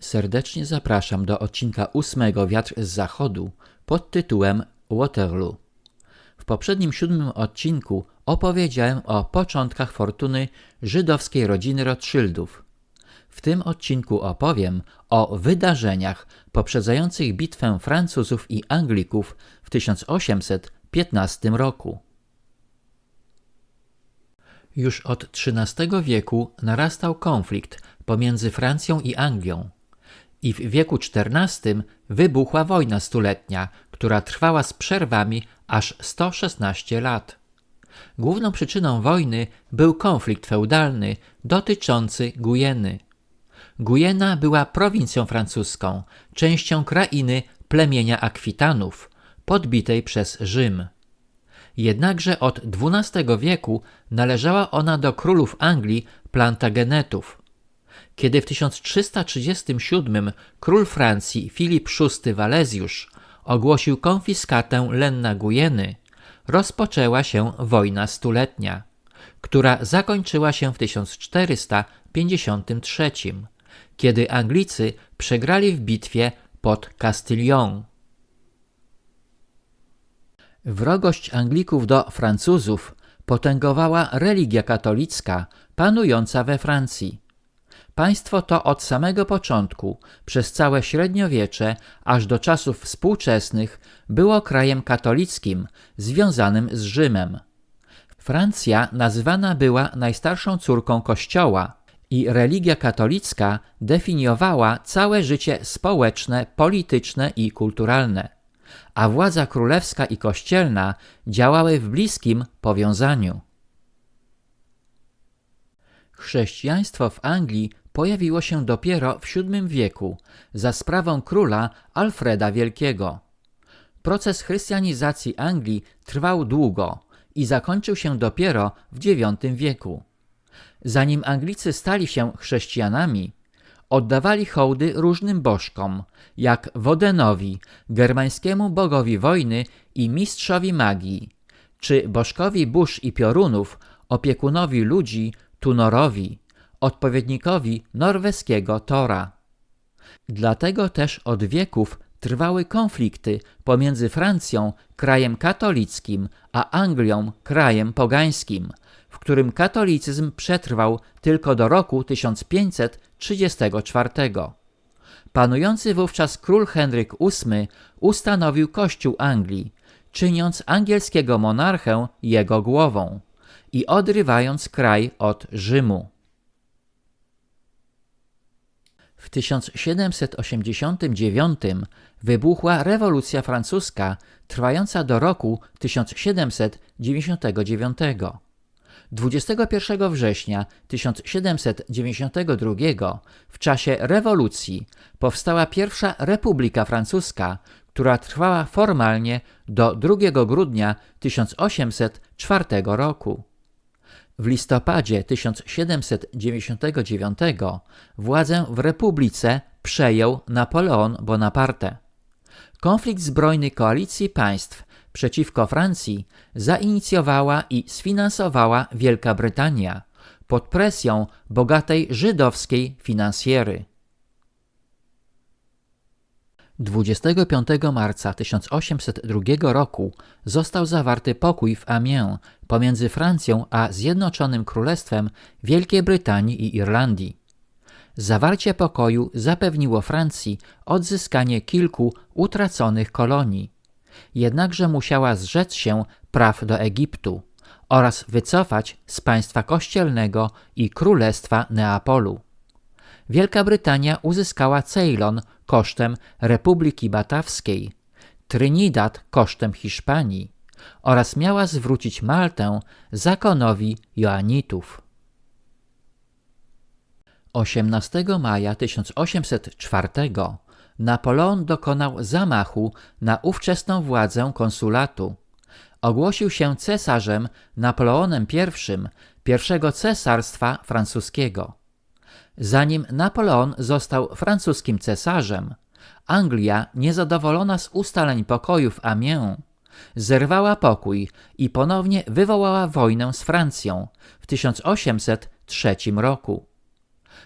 Serdecznie zapraszam do odcinka 8 Wiatr z Zachodu pod tytułem Waterloo. W poprzednim 7 odcinku opowiedziałem o początkach fortuny żydowskiej rodziny Rothschildów. W tym odcinku opowiem o wydarzeniach poprzedzających bitwę Francuzów i Anglików w 1815 roku. Już od XIII wieku narastał konflikt pomiędzy Francją i Anglią i w wieku XIV wybuchła wojna stuletnia, która trwała z przerwami aż 116 lat. Główną przyczyną wojny był konflikt feudalny dotyczący Gujeny. Gujena była prowincją francuską, częścią krainy plemienia Akwitanów, podbitej przez Rzym. Jednakże od XII wieku należała ona do królów Anglii Plantagenetów. Kiedy w 1337 król Francji Filip VI Walezjusz ogłosił konfiskatę lenna Gujeny, rozpoczęła się wojna stuletnia, która zakończyła się w 1453, kiedy Anglicy przegrali w bitwie pod Castillon. Wrogość Anglików do Francuzów potęgowała religia katolicka panująca we Francji. Państwo to od samego początku, przez całe średniowiecze, aż do czasów współczesnych, było krajem katolickim, związanym z Rzymem. Francja nazywana była najstarszą córką Kościoła i religia katolicka definiowała całe życie społeczne, polityczne i kulturalne, a władza królewska i kościelna działały w bliskim powiązaniu. Chrześcijaństwo w Anglii pojawiło się dopiero w VII wieku za sprawą króla Alfreda Wielkiego. Proces chrystianizacji Anglii trwał długo i zakończył się dopiero w IX wieku. Zanim Anglicy stali się chrześcijanami, oddawali hołdy różnym bożkom, jak Wodenowi, germańskiemu bogowi wojny i mistrzowi magii, czy bożkowi burz i piorunów, opiekunowi ludzi Tunorowi, odpowiednikowi norweskiego Tora. Dlatego też od wieków trwały konflikty pomiędzy Francją, krajem katolickim, a Anglią, krajem pogańskim, w którym katolicyzm przetrwał tylko do roku 1534. Panujący wówczas król Henryk VIII ustanowił Kościół Anglii, czyniąc angielskiego monarchę jego głową i odrywając kraj od Rzymu. W 1789 wybuchła rewolucja francuska, trwająca do roku 1799. 21 września 1792 w czasie rewolucji powstała pierwsza Republika Francuska, która trwała formalnie do 2 grudnia 1804 roku. W listopadzie 1799 władzę w Republice przejął Napoleon Bonaparte. Konflikt zbrojny koalicji państw przeciwko Francji zainicjowała i sfinansowała Wielka Brytania pod presją bogatej żydowskiej finansjery. 25 marca 1802 roku został zawarty pokój w Amiens pomiędzy Francją a Zjednoczonym Królestwem Wielkiej Brytanii i Irlandii. Zawarcie pokoju zapewniło Francji odzyskanie kilku utraconych kolonii. Jednakże musiała zrzec się praw do Egiptu oraz wycofać z państwa kościelnego i Królestwa Neapolu. Wielka Brytania uzyskała Ceylon kosztem Republiki Batawskiej, Trinidad kosztem Hiszpanii oraz miała zwrócić Maltę zakonowi Joanitów. 18 maja 1804 Napoleon dokonał zamachu na ówczesną władzę konsulatu. Ogłosił się cesarzem Napoleonem I pierwszego cesarstwa francuskiego. Zanim Napoleon został francuskim cesarzem, Anglia, niezadowolona z ustaleń pokoju w Amiens, zerwała pokój i ponownie wywołała wojnę z Francją w 1803 roku.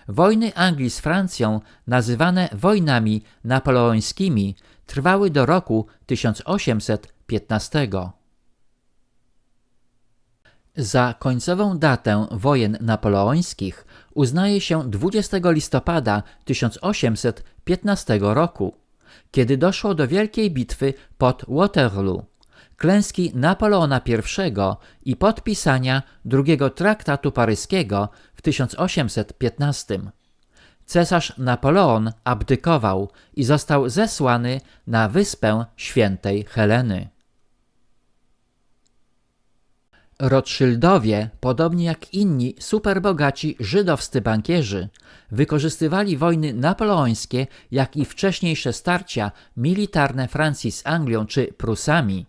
Wojny Anglii z Francją, nazywane wojnami napoleońskimi, trwały do roku 1815. Za końcową datę wojen napoleońskich uznaje się 20 listopada 1815 roku, kiedy doszło do wielkiej bitwy pod Waterloo, klęski Napoleona I i podpisania drugiego traktatu paryskiego w 1815. Cesarz Napoleon abdykował i został zesłany na wyspę Świętej Heleny. Rothschildowie, podobnie jak inni superbogaci żydowscy bankierzy, wykorzystywali wojny napoleońskie, jak i wcześniejsze starcia militarne Francji z Anglią czy Prusami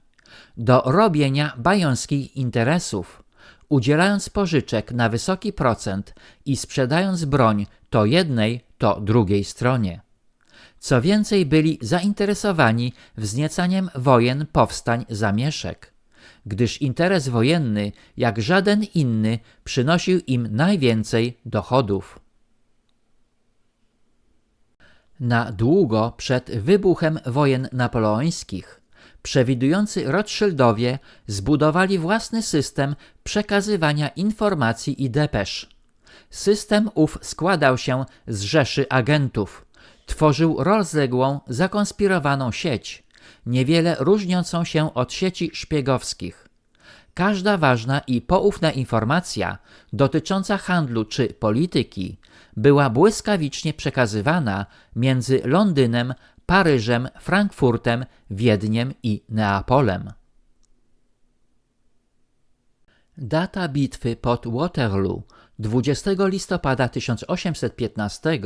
do robienia bajońskich interesów, udzielając pożyczek na wysoki procent i sprzedając broń to jednej, to drugiej stronie. Co więcej, byli zainteresowani wzniecaniem wojen, powstań, zamieszek, gdyż interes wojenny, jak żaden inny, przynosił im najwięcej dochodów. Na długo przed wybuchem wojen napoleońskich przewidujący Rothschildowie zbudowali własny system przekazywania informacji i depesz. System ów składał się z rzeszy agentów, tworzył rozległą, zakonspirowaną sieć, niewiele różniącą się od sieci szpiegowskich. Każda ważna i poufna informacja dotycząca handlu czy polityki była błyskawicznie przekazywana między Londynem, Paryżem, Frankfurtem, Wiedniem i Neapolem. Data bitwy pod Waterloo 20 listopada 1815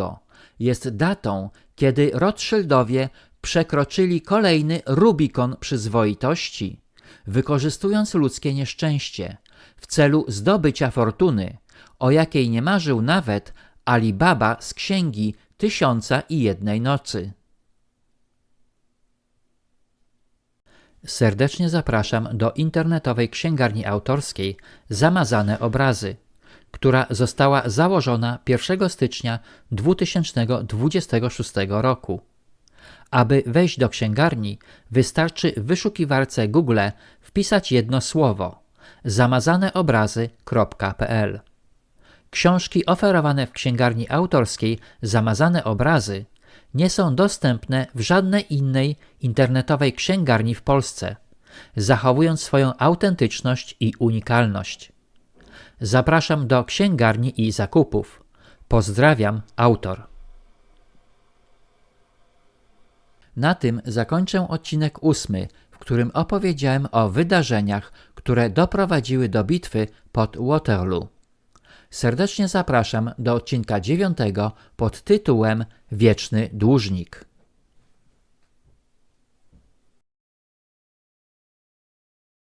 jest datą, kiedy Rothschildowie przekroczyli kolejny Rubikon przyzwoitości, wykorzystując ludzkie nieszczęście w celu zdobycia fortuny, o jakiej nie marzył nawet Ali Baba z księgi 1001 nocy. Serdecznie zapraszam do internetowej księgarni autorskiej Zamazane Obrazy, która została założona 1 stycznia 2026 roku. Aby wejść do księgarni, wystarczy w wyszukiwarce Google wpisać jedno słowo zamazaneobrazy.pl. Książki oferowane w księgarni autorskiej Zamazane Obrazy nie są dostępne w żadnej innej internetowej księgarni w Polsce, zachowując swoją autentyczność i unikalność. Zapraszam do księgarni i zakupów. Pozdrawiam, autor. Na tym zakończę odcinek 8, w którym opowiedziałem o wydarzeniach, które doprowadziły do bitwy pod Waterloo. Serdecznie zapraszam do odcinka 9 pod tytułem Wieczny dłużnik.